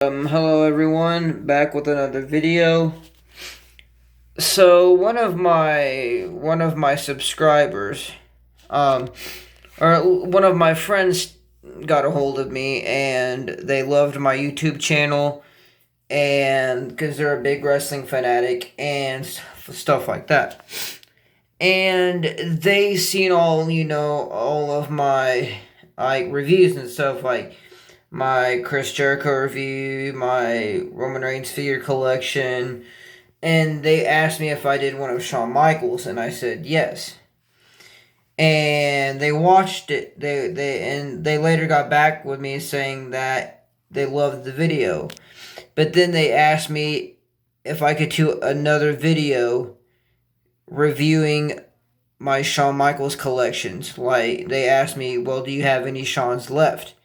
Hello everyone, back with another video. So one of my subscribers, or one of my friends got a hold of me and they loved my YouTube channel and because they're a big wrestling fanatic and stuff like that. And they seen all of my reviews and stuff like my Chris Jericho review, my Roman Reigns figure collection, and they asked me if I did one of Shawn Michaels, and I said yes. And they watched it. They later got back with me saying that they loved the video, but then they asked me if I could do another video reviewing my Shawn Michaels collections. Like they asked me, well, do you have any Shawns left?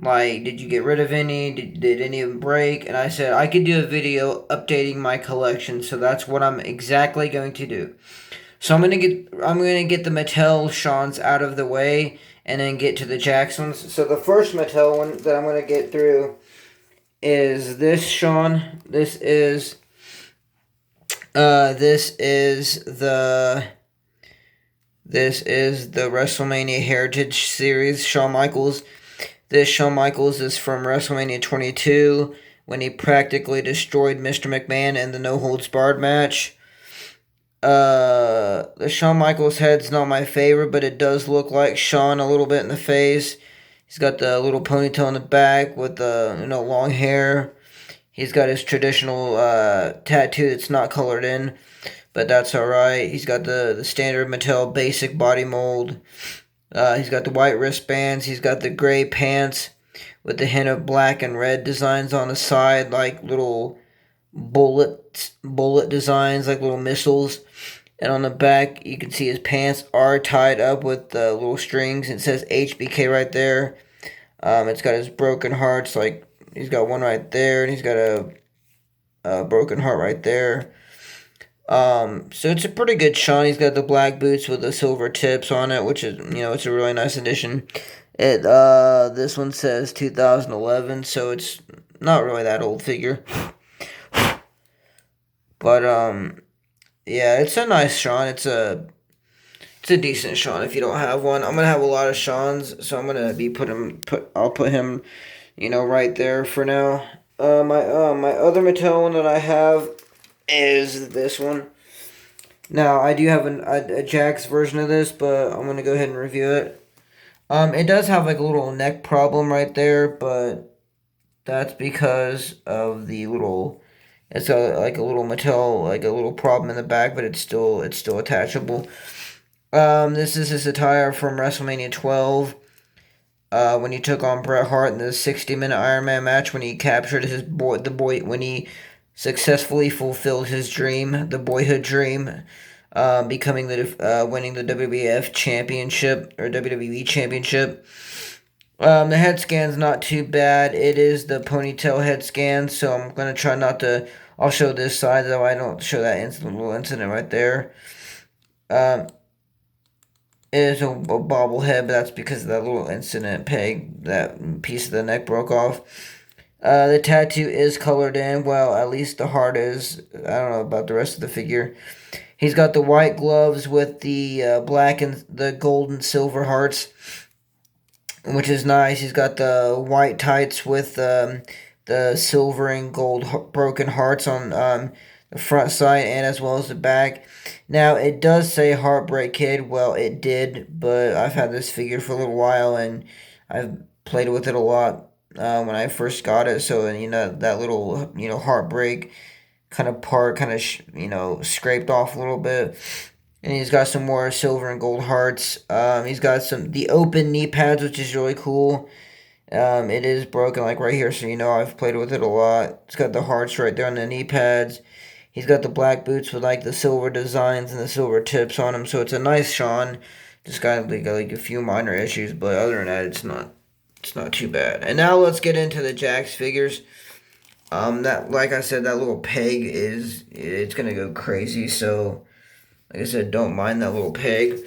Like, did you get rid of any? Did any of them break? And I said I could do a video updating my collection, so that's what I'm exactly going to do. So I'm gonna get the Mattel Shawns out of the way, and then get to the Jacksons. So the first Mattel one that I'm gonna get through is this Shawn. This is the WrestleMania Heritage Series Shawn Michaels. This Shawn Michaels is from WrestleMania 22 when he practically destroyed Mr. McMahon in the No Holds Barred match. The Shawn Michaels head's not my favorite, but it does look like Shawn a little bit in the face. He's got the little ponytail in the back with the long hair. He's got his traditional tattoo that's not colored in, but that's alright. He's got the standard Mattel basic body mold. He's got the white wristbands. He's got the gray pants with the hint of black and red designs on the side, like little bullet designs, like little missiles. And on the back, you can see his pants are tied up with little strings. It says HBK right there. It's got his broken hearts, like he's got one right there, and he's got a broken heart right there. So it's a pretty good Shawn. He's got the black boots with the silver tips on it, which is, it's a really nice addition. This one says 2011, so it's not really that old figure. But, yeah, it's a nice Shawn. It's a decent Shawn if you don't have one. I'm gonna have a lot of Shawns, so I'm gonna I'll put him, right there for now. My other Mattel one that I have is this one. Now, I do have a Jax version of this, but I'm going to go ahead and review it. It does have like a little neck problem right there, but that's because of the little, it's like a little Mattel, like a little problem in the back, but it's still attachable. This is his attire from WrestleMania 12. When he took on Bret Hart in the 60-minute Iron Man match, when he captured when he successfully fulfilled his dream, the boyhood dream, becoming winning the WWF championship or WWE championship. The head scan's not too bad. It is the ponytail head scan, so I'm gonna try not to. I'll show this side though. I don't show that little incident right there. It is a bobblehead, but that's because of that little incident peg. That piece of the neck broke off. The tattoo is colored in. Well, at least the heart is. I don't know about the rest of the figure. He's got the white gloves with the black and the gold and silver hearts, which is nice. He's got the white tights with the silver and gold broken hearts on the front side and as well as the back. Now, it does say Heartbreak Kid. Well, it did, but I've had this figure for a little while, and I've played with it a lot when I first got it. So, that little, heartbreak kind of part kind of, scraped off a little bit. And he's got some more silver and gold hearts. He's got the open knee pads, which is really cool. It is broken, like, right here, so I've played with it a lot. It's got the hearts right there on the knee pads. He's got the black boots with, like, the silver designs and the silver tips on them, so it's a nice Shawn. Just got, like a few minor issues, but other than that, it's not too bad. And now let's get into the Jax figures. That, like I said, that little peg it's gonna go crazy, so, like I said, don't mind that little peg.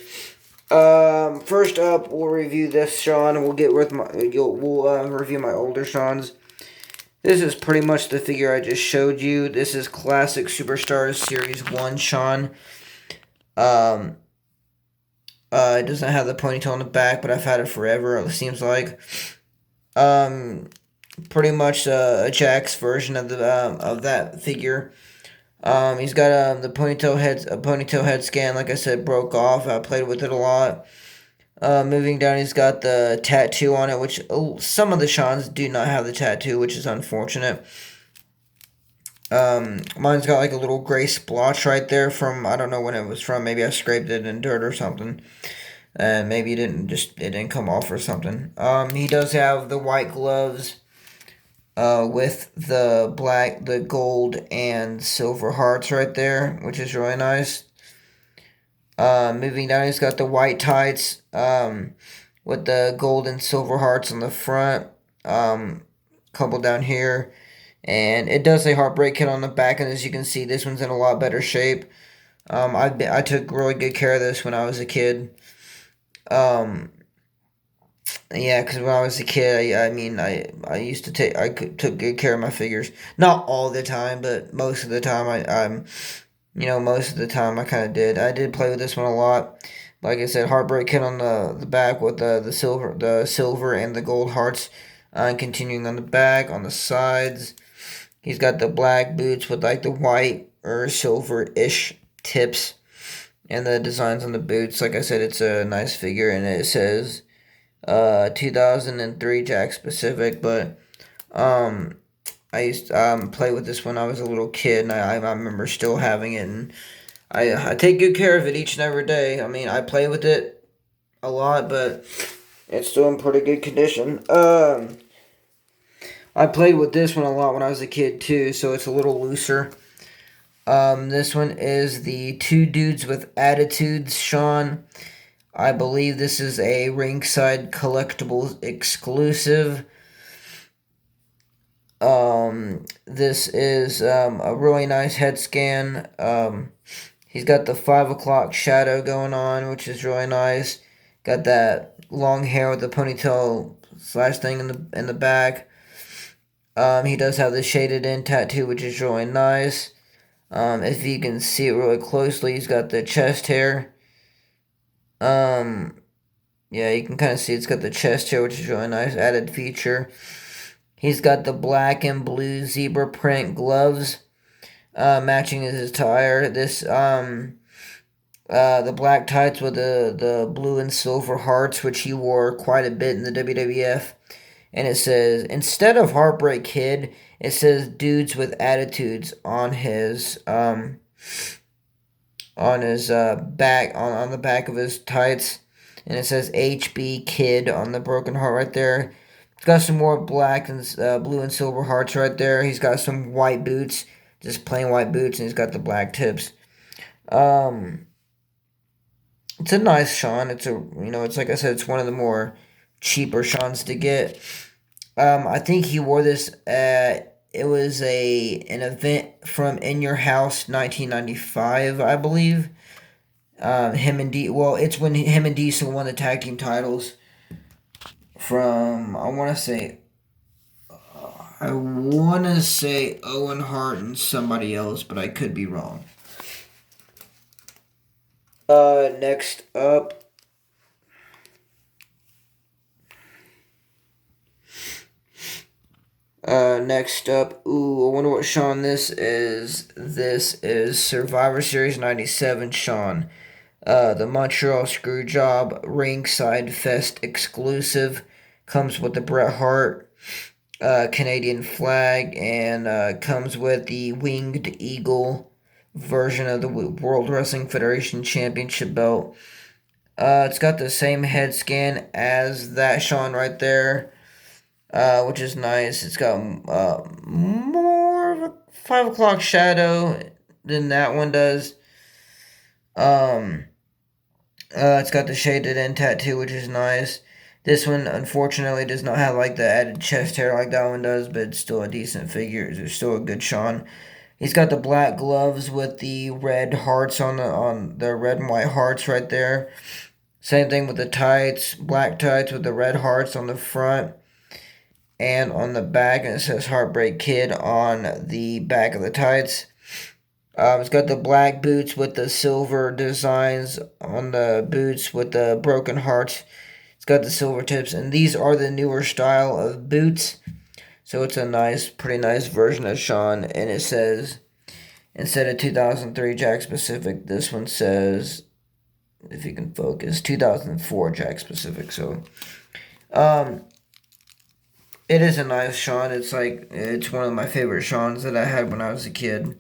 First up, we'll review this Shawn. We'll review my older Shawns. This is pretty much the figure I just showed you. This is Classic Superstars Series 1 Shawn. Um, it doesn't have the ponytail on the back, but I've had it forever, it seems like. Pretty much a Jax version of that figure. He's got the ponytail head scan. Like I said, broke off. I played with it a lot. Moving down, he's got the tattoo on it, which some of the Shawns do not have the tattoo, which is unfortunate. Mine's got like a little gray splotch right there from, I don't know when it was from. Maybe I scraped it in dirt or something. And maybe it didn't come off or something. He does have the white gloves. With the gold and silver hearts right there, which is really nice. Moving down, he's got the white tights with the gold and silver hearts on the front. Couple down here. And it does say Heartbreak Kid on the back, and as you can see, this one's in a lot better shape. I took really good care of this when I was a kid. Yeah, because when I was a kid, I used to took good care of my figures. Not all the time, but most of the time, most of the time I kind of did. I did play with this one a lot. Like I said, Heartbreak Kid on the back with the silver and the gold hearts. Continuing on the back, on the sides, he's got the black boots with like the white or silver-ish tips, and the designs on the boots. Like I said, it's a nice figure, and it says 2003 Jack Specific, but I used to play with this when I was a little kid, and I remember still having it, and I take good care of it each and every day. I mean, I play with it a lot, but it's still in pretty good condition. I played with this one a lot when I was a kid too, so it's a little looser. This one is the Two Dudes with Attitudes Shawn. I believe this is a Ringside Collectibles exclusive. This is a really nice head scan. He's got the 5 o'clock shadow going on, which is really nice. Got that long hair with the ponytail slash thing in the back. He does have the shaded in tattoo, which is really nice. If you can see it really closely, he's got the chest hair. Yeah, you can kind of see it's got the chest hair, which is really nice, added feature. He's got the black and blue zebra print gloves, matching his attire. The black tights with the blue and silver hearts, which he wore quite a bit in the WWF. And it says, instead of Heartbreak Kid, it says Dudes with Attitudes on his back, on the back of his tights. And it says HB Kid on the broken heart right there. He's got some more black and blue and silver hearts right there. He's got some white boots, just plain white boots, and he's got the black tips. It's a nice Shawn. It's like I said, it's one of the more cheaper Shawns to get. I think he wore this at, it was an event from In Your House 1995, I believe. It's when him and Diesel won the tag team titles from, I want to say Owen Hart and somebody else, but I could be wrong. Next up, I wonder what Shawn this is. This is Survivor Series 97 Shawn. The Montreal Screwjob Ringside Fest exclusive. Comes with the Bret Hart Canadian flag, and comes with the Winged Eagle version of the World Wrestling Federation Championship belt. It's got the same head scan as that Shawn right there, which is nice. It's got more of a 5 o'clock shadow than that one does. It's got the shaded in tattoo, which is nice. This one, unfortunately, does not have like the added chest hair like that one does, but it's still a decent figure. It's still a good Shawn. He's got the black gloves with the red hearts on the red and white hearts right there. Same thing with the tights, black tights with the red hearts on the front. and on the back, and it says Heartbreak Kid on the back of the tights. It's got the black boots with the silver designs on the boots with the broken hearts. It's got the silver tips, and these are the newer style of boots. So it's a nice, pretty nice version of Shawn, and it says, instead of 2003 Jack Specific, this one says, if you can focus, 2004 Jack Specific. So, it is a nice Shawn. It's one of my favorite Shawns that I had when I was a kid.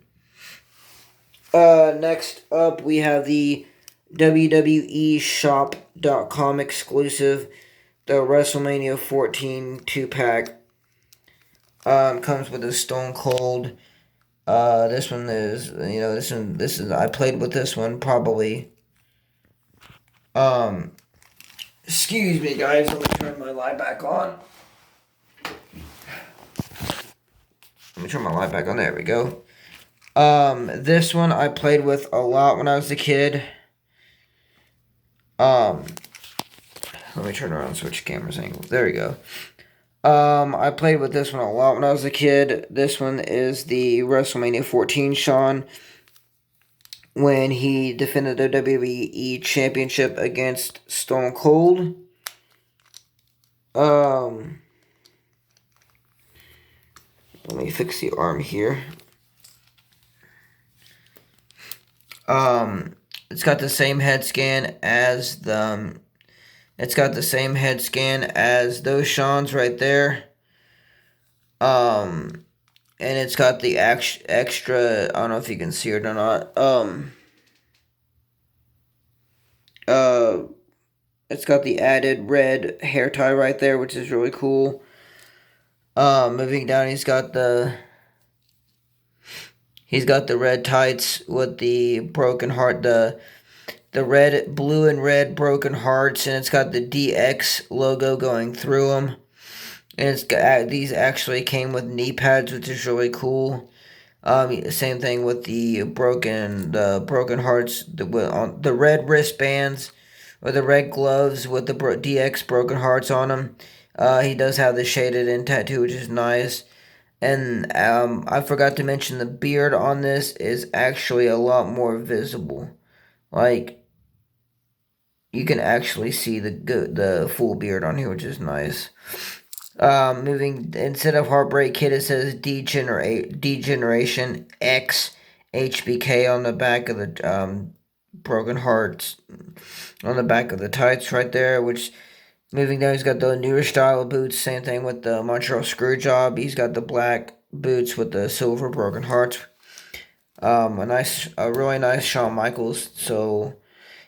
Next up, we have the WWE Shop.com exclusive, the WrestleMania 14 2-pack. Comes with a Stone Cold. This one is, this is, I played with this one probably. Excuse me, guys. Let me turn my light back on. Let me turn my light back on. There we go. This one I played with a lot when I was a kid. Let me turn around and switch camera's angle. There we go. I played with this one a lot when I was a kid. This one is the WrestleMania 14 Shawn when he defended the WWE Championship against Stone Cold. Let me fix the arm here. It's got the same head scan as it's got the same head scan as those Shawns right there. And it's got the extra, I don't know if you can see it or not. It's got the added red hair tie right there, which is really cool. Moving down, he's got the red tights with the broken heart, the red, blue and red broken hearts, and it's got the DX logo going through them. And it's got, these actually came with knee pads, which is really cool. Same thing with the broken hearts, the red wristbands or the red gloves with the DX broken hearts on them. He does have the shaded in tattoo, which is nice. And I forgot to mention the beard on this is actually a lot more visible. Like, you can actually see the full beard on here, which is nice. Moving, instead of Heartbreak Kid, it says Degeneration X HBK on the back of the broken hearts, on the back of the tights right there. Which, moving down, he's got the newer style of boots. Same thing with the Montreal Screwjob. He's got the black boots with the silver broken hearts. A really nice Shawn Michaels. So,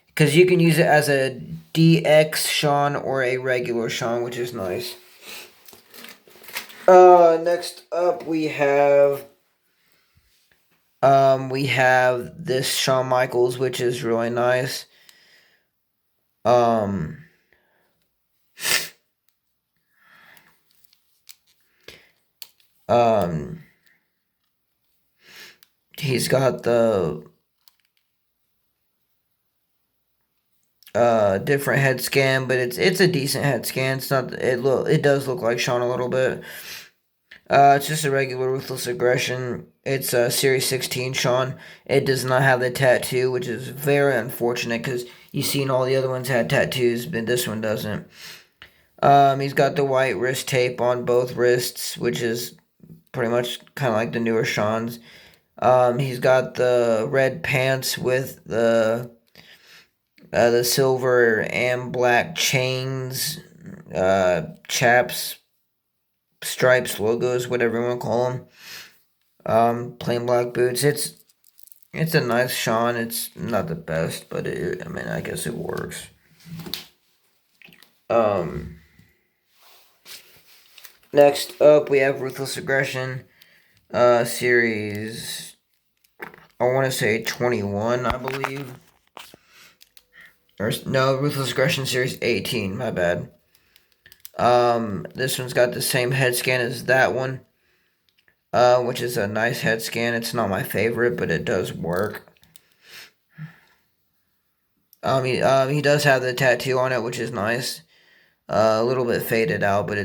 because you can use it as a DX Shawn or a regular Shawn, which is nice. Next up we have this Shawn Michaels, which is really nice. He's got the different head scan, but it's a decent head scan. It's not, it does look like Shawn a little bit. It's just a regular Ruthless Aggression. It's a Series 16 Shawn. It does not have the tattoo, which is very unfortunate because you've seen all the other ones had tattoos, but this one doesn't. He's got the white wrist tape on both wrists, which is pretty much kind of like the newer Shawns. He's got the red pants with the silver and black chains, chaps, stripes, logos, whatever you want to call them. Plain black boots. It's a nice Shawn. It's not the best, but I guess it works. Next up, we have Ruthless Aggression, series, I want to say 21, I believe. Or, no, Ruthless Aggression series 18, my bad. This one's got the same head scan as that one, which is a nice head scan. It's not my favorite, but it does work. He does have the tattoo on it, which is nice. A little bit faded out, but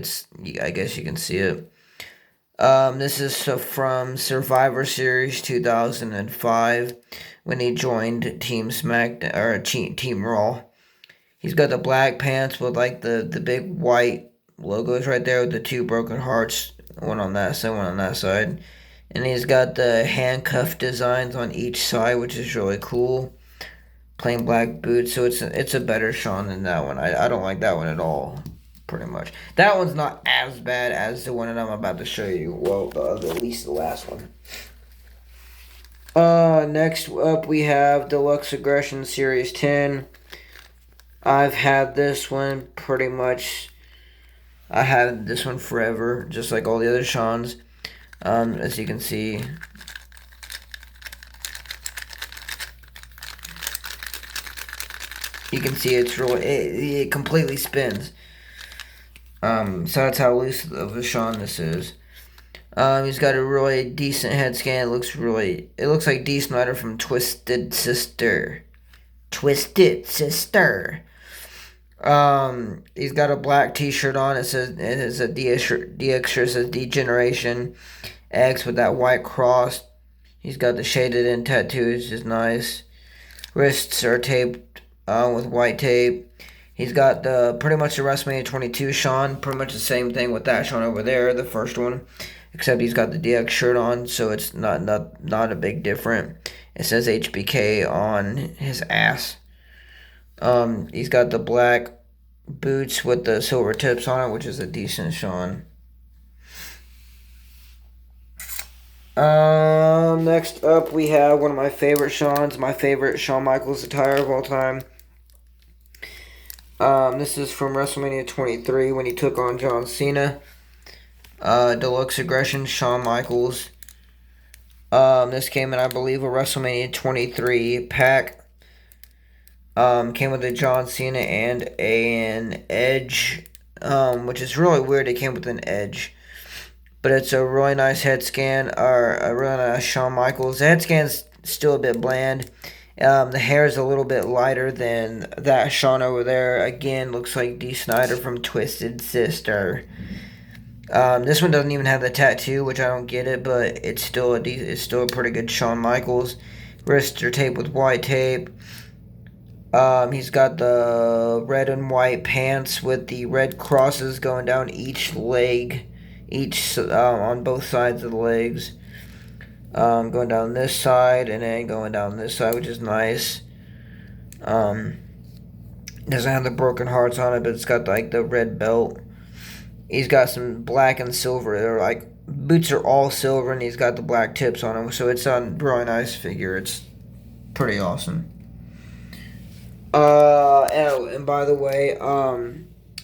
I guess you can see it. This is from Survivor Series 2005 when he joined Team SmackDown or Team Raw. He's got the black pants with like the big white logos right there with the two broken hearts, one on that side, one on that side. And he's got the handcuff designs on each side, which is really cool. Plain black boots, so it's a better Shawn than that one. I don't like that one at all, pretty much. That one's not as bad as the one that I'm about to show you. Well, at least the last one. Next up we have Deluxe Aggression Series 10. I've had this one pretty much. I had this one forever, just like all the other Shawns. As you can see, it's really it completely spins. So that's how loose of a Shawn this is. He's got a really decent head scan. It looks like Dee Snider from Twisted Sister. Twisted Sister. He's got a black T-shirt on. It has a DX shirt says Degeneration X with that white cross. He's got the shaded in tattoos, which is nice. Wrists are taped with white tape. He's got pretty much the WrestleMania 22 Shawn, pretty much the same thing with that Shawn over there, the first one, except he's got the DX shirt on, so it's not a big difference. It says HBK on his ass. He's got the black boots with the silver tips on it, which is a decent Shawn. Next up we have one of my favorite Shawns, my favorite Shawn Michaels attire of all time. This is from WrestleMania 23 when he took on John Cena. Deluxe Aggression, Shawn Michaels. This came in, I believe, a WrestleMania 23 pack. Came with a John Cena and an Edge, which is really weird. It came with an Edge. But it's a really nice head scan, or a really nice Shawn Michaels. The head scan's still a bit bland. The hair is a little bit lighter than that Shawn over there. Again, looks like Dee Snider from Twisted Sister. This one doesn't even have the tattoo, which I don't get it, but it's still a pretty good Shawn Michaels. Wrists are taped with white tape. He's got the red and white pants with the red crosses going down each leg. On both sides of the legs. Going down this side and then going down this side, which is nice. Doesn't have the broken hearts on it, but it's got like the red belt. He's got some black and silver. They're like boots are all silver, and he's got the black tips on them, so it's a really nice figure. It's pretty awesome. And by the way,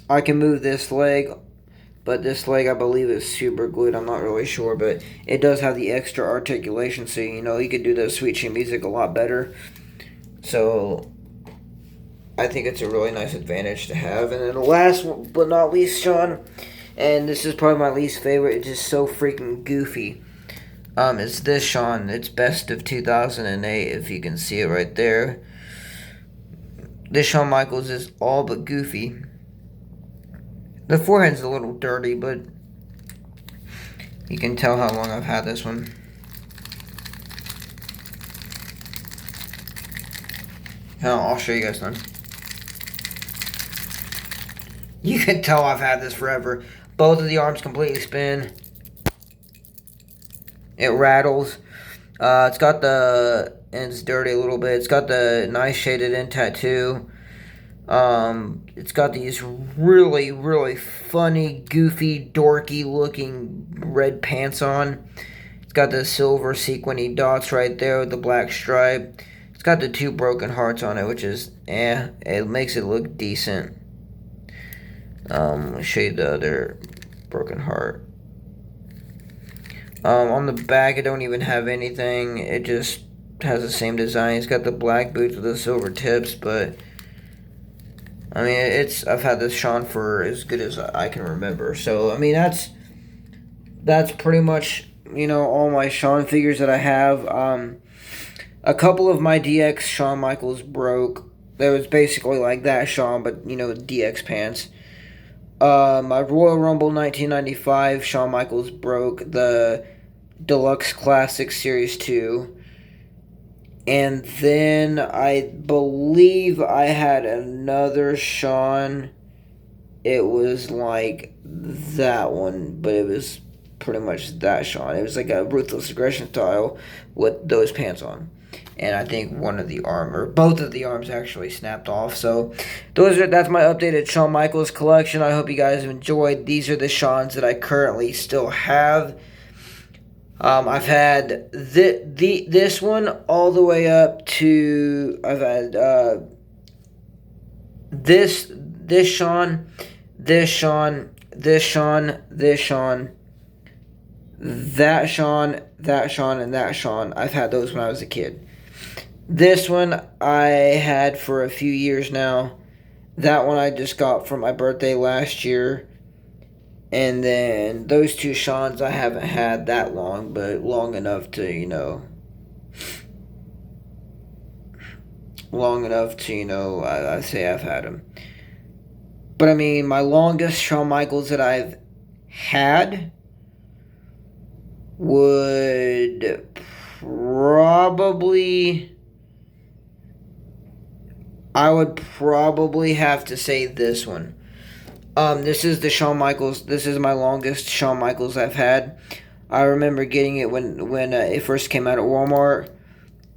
I can move this leg. But this leg, I believe, is super glued. I'm not really sure, but it does have the extra articulation, so you could do the Sweet Chin Music a lot better. So I think it's a really nice advantage to have. And then the last but not least, Shawn, and this is probably my least favorite. It's just so freaking goofy. It's this Shawn. It's best of 2008, if you can see it right there. This Shawn Michaels is all but goofy. The forehead's a little dirty, but you can tell how long I've had this one. I'll show you guys then. You can tell I've had this forever. Both of the arms completely spin. It rattles. It's got and it's dirty a little bit. It's got the nice shaded in tattoo. It's got these really, really funny, goofy, dorky looking red pants on. It's got the silver sequiny dots right there with the black stripe. It's got the two broken hearts on it, which is, it makes it look decent. I'll show you the other broken heart. On the back, it don't even have anything. It just has the same design. It's got the black boots with the silver tips, but I mean, I've had this Shawn for as good as I can remember. So, I mean, that's pretty much, all my Shawn figures that I have. A couple of my DX Shawn Michaels broke. That was basically like that Shawn, but, DX pants. My Royal Rumble 1995, Shawn Michaels broke the Deluxe Classic Series 2. And then I believe I had another Shawn. It was like that one, but it was pretty much that Shawn. It was like a Ruthless Aggression style with those pants on. And I think one of the arm, or both of the arms actually snapped off. So that's my updated Shawn Michaels collection. I hope you guys have enjoyed. These are the Shawns that I currently still have. I've had this one all the way up to I've had this Shawn, this Shawn, this Shawn, this Shawn, that Shawn, that Shawn, and that Shawn. I've had those when I was a kid. This one I had for a few years now. That one I just got for my birthday last year. And then those two Shawns I haven't had that long, but long enough to, I say I've had them. But I mean, my longest Shawn Michaels that I've had would probably, I would probably have to say this one. This is the Shawn Michaels. This is my longest Shawn Michaels I've had. I remember getting it when it first came out at Walmart.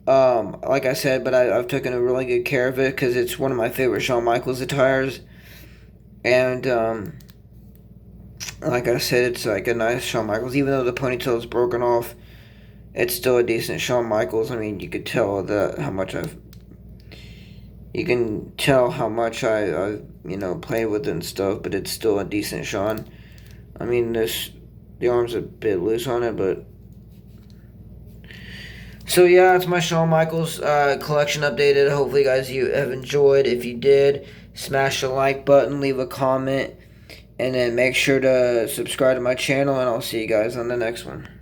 Like I said, but I've taken a really good care of it because it's one of my favorite Shawn Michaels attires. And like I said, it's like a nice Shawn Michaels. Even though the ponytail is broken off, it's still a decent Shawn Michaels. I mean, you could tell how much I've. You can tell how much I played with it and stuff, but it's still a decent Shawn. I mean, the arm's a bit loose on it, but. So yeah, it's my Shawn Michaels collection updated. Hopefully, guys, you have enjoyed. If you did, smash the like button, leave a comment, and then make sure to subscribe to my channel, and I'll see you guys on the next one.